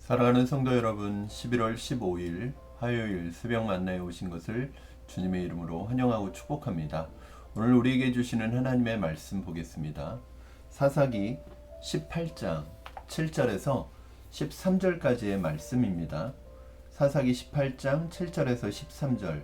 사랑하는 성도 여러분, 11월 15일 화요일 새벽 만나에 오신 것을 주님의 이름으로 환영하고 축복합니다. 오늘 우리에게 주시는 하나님의 말씀 보겠습니다. 사사기 18장 7절에서 13절까지의 말씀입니다. 사사기 18장 7절에서 13절.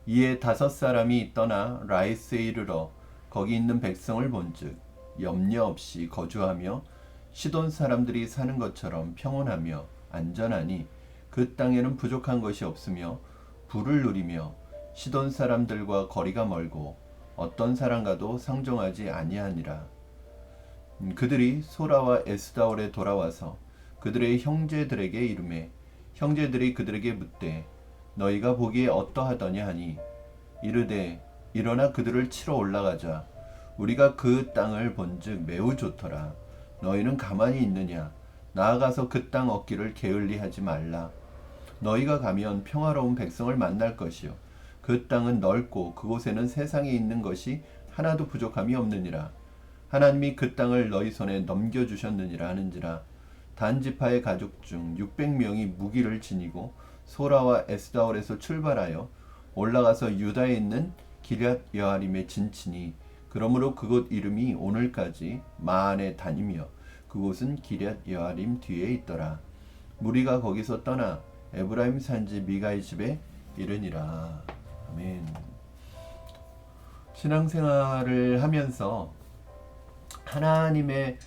이에 5사람이 떠나 라이스에 이르러 거기 있는 백성을 본즉 염려 없이 거주하며 시돈 사람들이 사는 것처럼 평온하며 안전하니 그 땅에는 부족한 것이 없으며 부를 누리며 시돈 사람들과 거리가 멀고 어떤 사람과도 상종하지 아니하니라. 그들이 소라와 에스다올에 돌아와서 그들의 형제들에게 이르매 형제들이 그들에게 묻되 너희가 보기에 어떠하더냐 하니 이르되 일어나 그들을 치러 올라가자. 우리가 그 땅을 본즉 매우 좋더라. 너희는 가만히 있느냐? 나아가서 그 땅 얻기를 게을리하지 말라. 너희가 가면 평화로운 백성을 만날 것이요 그 땅은 넓고 그곳에는 세상에 있는 것이 하나도 부족함이 없느니라. 하나님이 그 땅을 너희 손에 넘겨주셨느니라 하는지라. 단 지파의 가족 중 600명이 무기를 지니고 소라와 에스다올에서 출발하여 올라가서 유다에 있는 기럇 여아림에 진치니 그러므로 그곳 이름이 오늘까지 마안에 다니며 그곳은 기럇 여아림 뒤에 있더라. 무리가 거기서 떠나 에브라임 산지 미가의 집에 이르니라. 아멘. 신앙생활을 하면서 하나님의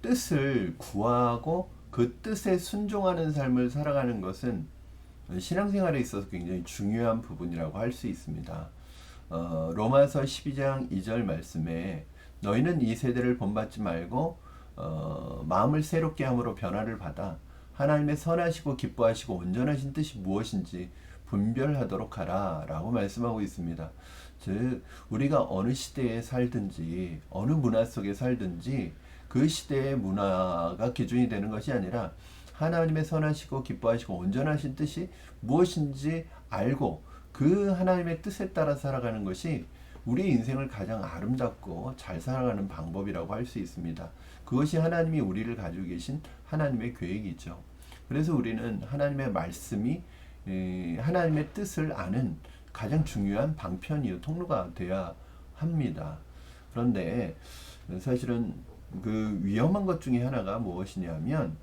뜻을 구하고 그 뜻에 순종하는 삶을 살아가는 것은 신앙생활에 있어서 굉장히 중요한 부분이라고 할 수 있습니다. 로마서 12장 2절 말씀에 너희는 이 세대를 본받지 말고 마음을 새롭게 함으로 변화를 받아 하나님의 선하시고 기뻐하시고 온전하신 뜻이 무엇인지 분별하도록 하라 라고 말씀하고 있습니다. 즉 우리가 어느 시대에 살든지 어느 문화 속에 살든지 그 시대의 문화가 기준이 되는 것이 아니라 하나님의 선하시고 기뻐하시고 온전하신 뜻이 무엇인지 알고 그 하나님의 뜻에 따라 살아가는 것이 우리의 인생을 가장 아름답고 잘 살아가는 방법이라고 할 수 있습니다. 그것이 하나님이 우리를 가지고 계신 하나님의 계획이죠. 그래서 우리는 하나님의 말씀이 하나님의 뜻을 아는 가장 중요한 방편이요 통로가 되어야 합니다. 그런데 사실은 그 위험한 것 중에 하나가 무엇이냐면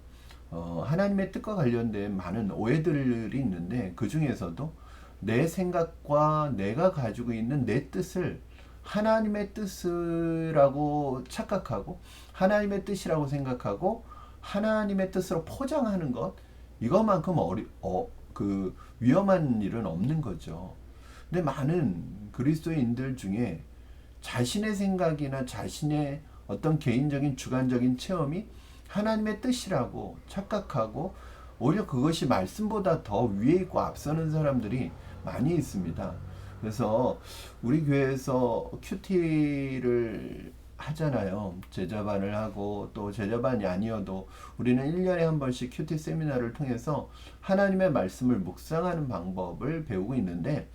하나님의 뜻과 관련된 많은 오해들이 있는데 그 중에서도 내 생각과 내가 가지고 있는 내 뜻을 하나님의 뜻이라고 착각하고 하나님의 뜻이라고 생각하고 하나님의 뜻으로 포장하는 것 이것만큼 위험한 일은 없는 거죠. 근데 많은 그리스도인들 중에 자신의 생각이나 자신의 어떤 개인적인 주관적인 체험이 하나님의 뜻이라고 착각하고 오히려 그것이 말씀보다 더 위에 있고 앞서는 사람들이 많이 있습니다. 그래서 우리 교회에서 큐티를 하잖아요. 제자반을 하고 또 제자반이 아니어도 우리는 1년에 한 번씩 큐티 세미나를 통해서 하나님의 말씀을 묵상하는 방법을 배우고 있는데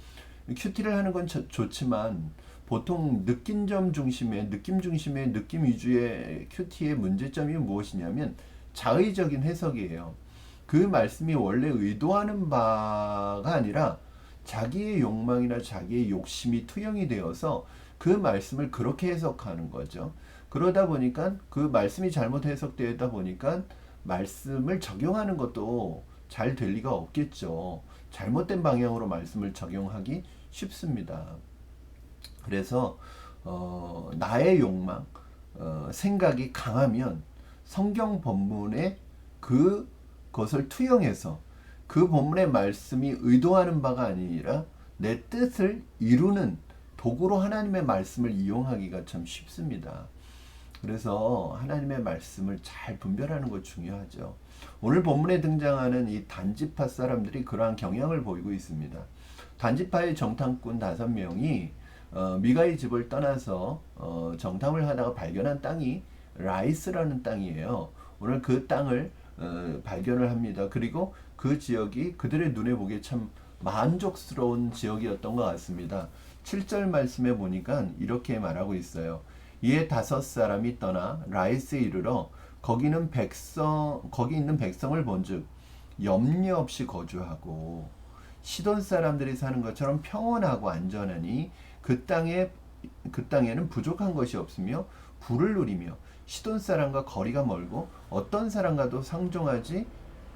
큐티를 하는 건 좋지만 보통 느낌 중심의 느낌 위주의 큐티의 문제점이 무엇이냐면 자의적인 해석이에요. 그 말씀이 원래 의도하는 바가 아니라 자기의 욕망이나 자기의 욕심이 투영이 되어서 그 말씀을 그렇게 해석하는 거죠. 그러다 보니까 그 말씀이 잘못 해석되다 보니까 말씀을 적용하는 것도 잘 될 리가 없겠죠. 잘못된 방향으로 말씀을 적용하기 쉽습니다. 그래서 나의 욕망, 생각이 강하면 성경 본문에 그것을 투영해서 그 본문의 말씀이 의도하는 바가 아니라 내 뜻을 이루는 도구로 하나님의 말씀을 이용하기가 참 쉽습니다. 그래서 하나님의 말씀을 잘 분별하는 것 중요하죠. 오늘 본문에 등장하는 이 단지파 사람들이 그러한 경향을 보이고 있습니다. 단지파의 정탐꾼 5명이 미가의 집을 떠나서 정탐을 하다가 발견한 땅이 라이스라는 땅이에요. 오늘 그 땅을 발견을 합니다. 그리고 그 지역이 그들의 눈에 보기에 참 만족스러운 지역이었던 것 같습니다. 7절 말씀에 보니까 이렇게 말하고 있어요. 이에 5사람이 떠나 라이스에 이르러 거기 있는 백성을 본즉 염려 없이 거주하고 시돈 사람들이 사는 것처럼 평온하고 안전하니 그 땅에는 부족한 것이 없으며 부를 누리며 시돈 사람과 거리가 멀고 어떤 사람과도 상종하지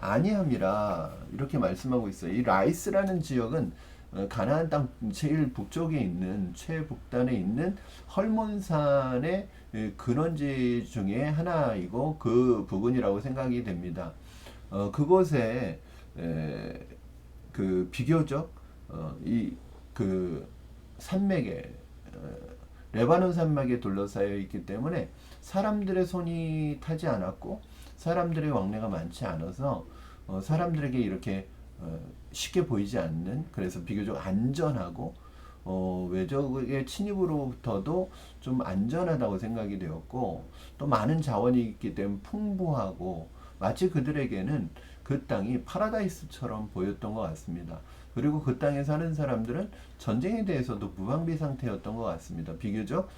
아니함이라 이렇게 말씀하고 있어요. 이 라이스라는 지역은 가나안 땅 제일 북쪽에 있는 최북단에 있는 헐몬산의 근원지 중에 하나이고 그 부근이라고 생각이 됩니다. 그곳에 그 비교적 이 그 산맥에 레바논 산맥에 둘러싸여 있기 때문에 사람들의 손이 타지 않았고 사람들의 왕래가 많지 않아서 사람들에게 이렇게 쉽게 보이지 않는, 그래서 비교적 안전하고 외적의 침입으로부터도 좀 안전하다고 생각이 되었고 또 많은 자원이 있기 때문에 풍부하고 마치 그들에게는 그 땅이 파라다이스처럼 보였던 것 같습니다. 그리고 그 땅에 사는 사람들은 전쟁에 대해서도 무방비 상태였던 것 같습니다. 비교적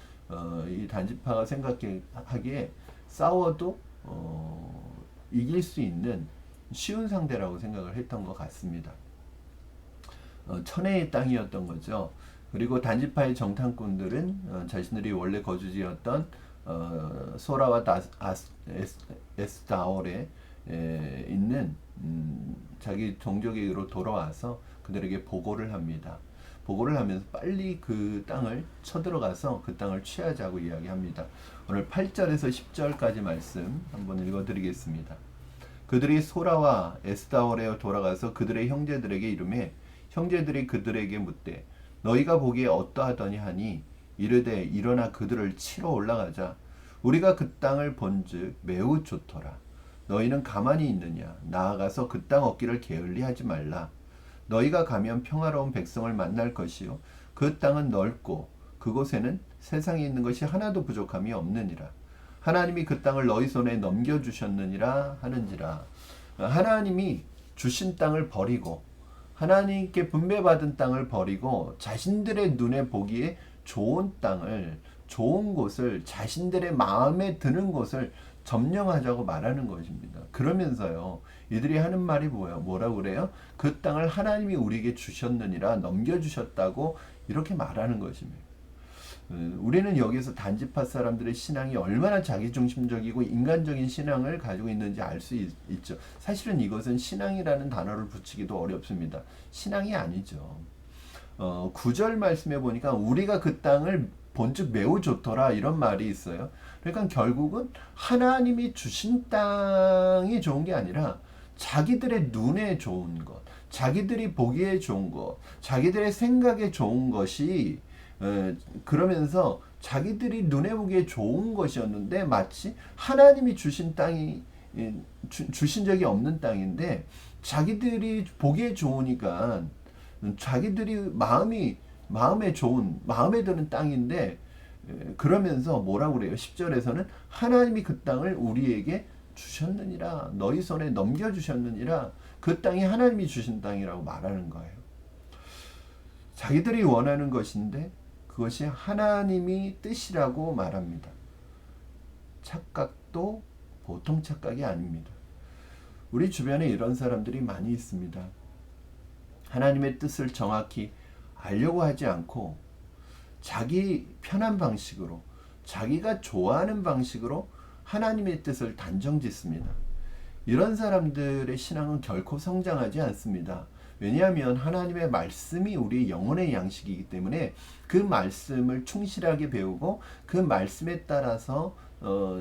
이 단지파가 생각하기에 싸워도 이길 수 있는 쉬운 상대라고 생각을 했던 것 같습니다. 천혜의 땅이었던 거죠. 그리고 단지파의 정탐꾼들은 자신들이 원래 거주지였던 소라와 에스다올에 있는 자기 종족으로 돌아와서 그들에게 보고를 합니다. 보고를 하면서 빨리 그 땅을 쳐들어가서 그 땅을 취하자고 이야기합니다. 오늘 8절에서 10절까지 말씀 한번 읽어드리겠습니다. 그들이 소라와 에스다올에 돌아가서 그들의 형제들에게 이르매 형제들이 그들에게 묻되 너희가 보기에 어떠하더니 하니 이르되 일어나 그들을 치러 올라가자. 우리가 그 땅을 본즉 매우 좋더라. 너희는 가만히 있느냐? 나아가서 그 땅 얻기를 게을리하지 말라. 너희가 가면 평화로운 백성을 만날 것이요 그 땅은 넓고 그곳에는 세상에 있는 것이 하나도 부족함이 없느니라. 하나님이 그 땅을 너희 손에 넘겨주셨느니라 하는지라. 하나님이 주신 땅을 버리고 하나님께 분배받은 땅을 버리고 자신들의 눈에 보기에 좋은 땅을, 좋은 곳을, 자신들의 마음에 드는 곳을 점령하자고 말하는 것입니다. 그러면서요, 이들이 하는 말이 뭐라고 그래요? 그 땅을 하나님이 우리에게 주셨느니라, 넘겨주셨다고 이렇게 말하는 것입니다. 우리는 여기서 단지파 사람들의 신앙이 얼마나 자기중심적이고 인간적인 신앙을 가지고 있는지 알 수 있죠. 사실은 이것은 신앙이라는 단어를 붙이기도 어렵습니다. 신앙이 아니죠. 9절 말씀에 보니까 우리가 그 땅을 본즉 매우 좋더라 이런 말이 있어요. 그러니까 결국은 하나님이 주신 땅이 좋은 게 아니라 자기들의 눈에 좋은 것, 자기들이 보기에 좋은 것, 자기들의 생각에 좋은 것이 그러면서 자기들이 눈에 보기에 좋은 것이었는데 마치 하나님이 주신 땅이 주신 적이 없는 땅인데 자기들이 보기에 좋으니까 자기들이 마음에 좋은 마음에 드는 땅인데 그러면서 뭐라고 그래요? 10절에서는 하나님이 그 땅을 우리에게 주셨느니라, 너희 손에 넘겨주셨느니라, 그 땅이 하나님이 주신 땅이라고 말하는 거예요. 자기들이 원하는 것인데 그것이 하나님이 뜻이라고 말합니다. 착각도 보통 착각이 아닙니다. 우리 주변에 이런 사람들이 많이 있습니다. 하나님의 뜻을 정확히 알려고 하지 않고 자기 편한 방식으로, 자기가 좋아하는 방식으로 하나님의 뜻을 단정짓습니다. 이런 사람들의 신앙은 결코 성장하지 않습니다. 왜냐하면 하나님의 말씀이 우리의 영혼의 양식이기 때문에 그 말씀을 충실하게 배우고 그 말씀에 따라서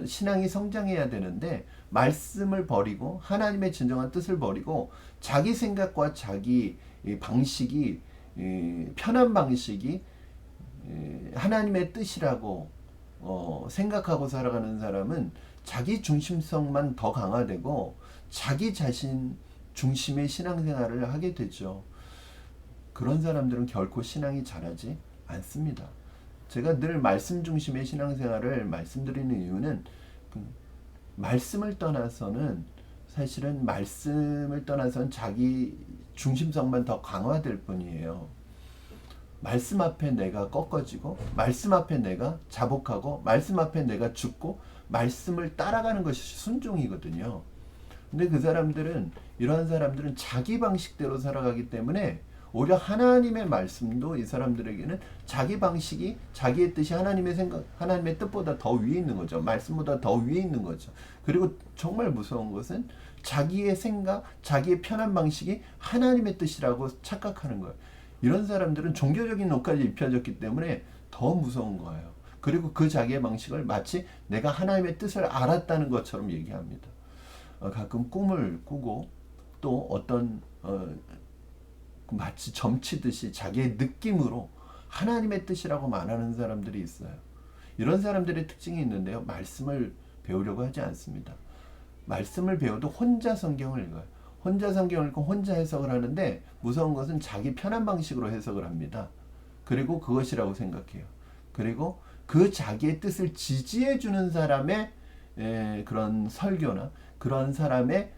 신앙이 성장해야 되는데 말씀을 버리고 하나님의 진정한 뜻을 버리고 자기 생각과 자기 방식이 편한 방식이 하나님의 뜻이라고 생각하고 살아가는 사람은 자기 중심성만 더 강화되고 자기 자신 중심의 신앙생활을 하게 되죠. 그런 사람들은 결코 신앙이 자라지 않습니다. 제가 늘 말씀 중심의 신앙생활을 말씀드리는 이유는 말씀을 떠나서는 사실은 말씀을 떠나서는 자기 중심성만 더 강화될 뿐이에요. 말씀 앞에 내가 꺾어지고 말씀 앞에 내가 자복하고 말씀 앞에 내가 죽고 말씀을 따라가는 것이 순종이거든요. 근데 그 사람들은, 이러한 사람들은 자기 방식대로 살아가기 때문에 오히려 하나님의 말씀도 이 사람들에게는 자기 방식이, 자기의 뜻이 하나님의 생각, 하나님의 뜻보다 더 위에 있는 거죠. 말씀보다 더 위에 있는 거죠. 그리고 정말 무서운 것은 자기의 생각, 자기의 편한 방식이 하나님의 뜻이라고 착각하는 거예요. 이런 사람들은 종교적인 옷까지 입혀졌기 때문에 더 무서운 거예요. 그리고 그 자기의 방식을 마치 내가 하나님의 뜻을 알았다는 것처럼 얘기합니다. 가끔 꿈을 꾸고 또 어떤 마치 점치듯이 자기의 느낌으로 하나님의 뜻이라고 말하는 사람들이 있어요. 이런 사람들의 특징이 있는데요. 말씀을 배우려고 하지 않습니다. 말씀을 배워도 혼자 성경을 읽어요. 혼자 성경을 읽고 혼자 해석을 하는데 무서운 것은 자기 편한 방식으로 해석을 합니다. 그리고 그것이라고 생각해요. 그리고 그 자기의 뜻을 지지해 주는 사람의 그런 설교나 그런 사람의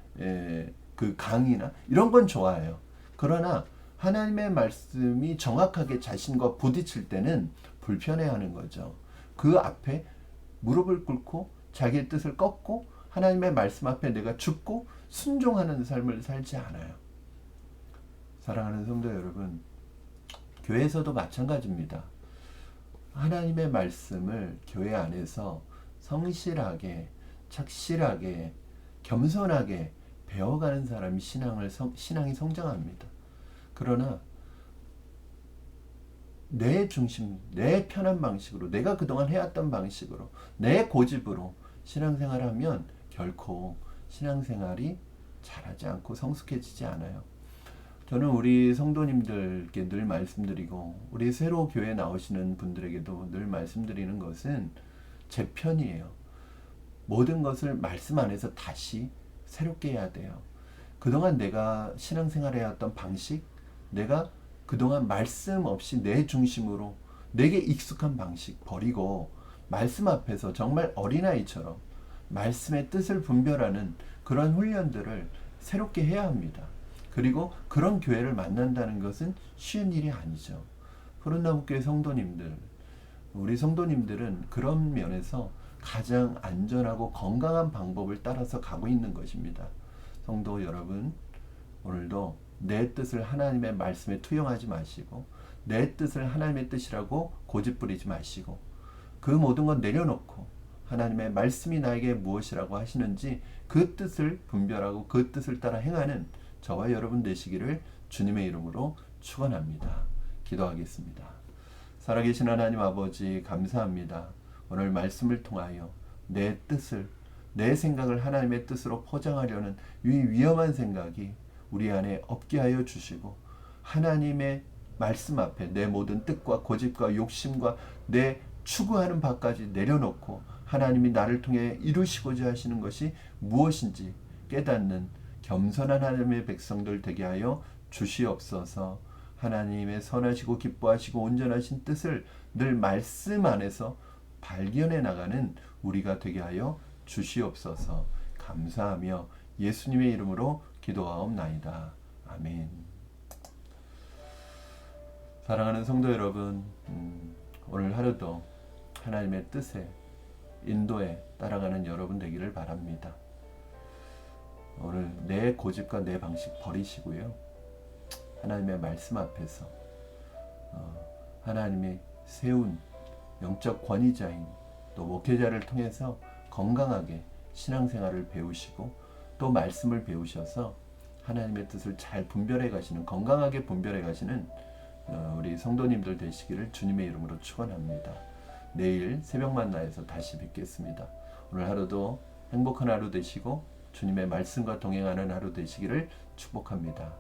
그 강의나 이런 건 좋아해요. 그러나 하나님의 말씀이 정확하게 자신과 부딪힐 때는 불편해하는 거죠. 그 앞에 무릎을 꿇고 자기의 뜻을 꺾고 하나님의 말씀 앞에 내가 죽고 순종하는 삶을 살지 않아요. 사랑하는 성도 여러분, 교회에서도 마찬가지입니다. 하나님의 말씀을 교회 안에서 성실하게, 착실하게, 겸손하게 배워가는 사람이 신앙이 성장합니다. 그러나 내 중심, 내 편한 방식으로, 내가 그동안 해왔던 방식으로, 내 고집으로 신앙생활을 하면 결코 신앙생활이 잘하지 않고 성숙해지지 않아요. 저는 우리 성도님들께 늘 말씀드리고 우리 새로 교회 나오시는 분들에게도 늘 말씀드리는 것은 제 편이에요. 모든 것을 말씀 안에서 다시 새롭게 해야 돼요. 그동안 내가 신앙생활 해왔던 방식, 내가 그동안 말씀 없이 내 중심으로 내게 익숙한 방식 버리고 말씀 앞에서 정말 어린아이처럼 말씀의 뜻을 분별하는 그런 훈련들을 새롭게 해야 합니다. 그리고 그런 교회를 만난다는 것은 쉬운 일이 아니죠. 푸른나무교회 성도님들, 우리 성도님들은 그런 면에서 가장 안전하고 건강한 방법을 따라서 가고 있는 것입니다. 성도 여러분, 오늘도 내 뜻을 하나님의 말씀에 투영하지 마시고 내 뜻을 하나님의 뜻이라고 고집부리지 마시고 그 모든 것 내려놓고 하나님의 말씀이 나에게 무엇이라고 하시는지 그 뜻을 분별하고 그 뜻을 따라 행하는 저와 여러분 되시기를 주님의 이름으로 축원합니다. 기도하겠습니다. 살아계신 하나님 아버지 감사합니다. 오늘 말씀을 통하여 내 뜻을, 내 생각을 하나님의 뜻으로 포장하려는 이 위험한 생각이 우리 안에 없게 하여 주시고 하나님의 말씀 앞에 내 모든 뜻과 고집과 욕심과 내 추구하는 바까지 내려놓고 하나님이 나를 통해 이루시고자 하시는 것이 무엇인지 깨닫는 겸손한 하나님의 백성들 되게 하여 주시옵소서. 하나님의 선하시고 기뻐하시고 온전하신 뜻을 늘 말씀 안에서 발견해 나가는 우리가 되게 하여 주시옵소서. 감사하며 예수님의 이름으로 기도하옵나이다. 아멘. 사랑하는 성도 여러분, 오늘 하루도 하나님의 뜻에 인도에 따라가는 여러분 되기를 바랍니다. 오늘 내 고집과 내 방식 버리시고요. 하나님의 말씀 앞에서 하나님이 세운 영적 권위자인 또 목회자를 통해서 건강하게 신앙생활을 배우시고 또 말씀을 배우셔서 하나님의 뜻을 잘 분별해 가시는, 건강하게 분별해 가시는 우리 성도님들 되시기를 주님의 이름으로 축원합니다. 내일 새벽 만나에서 다시 뵙겠습니다. 오늘 하루도 행복한 하루 되시고 주님의 말씀과 동행하는 하루 되시기를 축복합니다.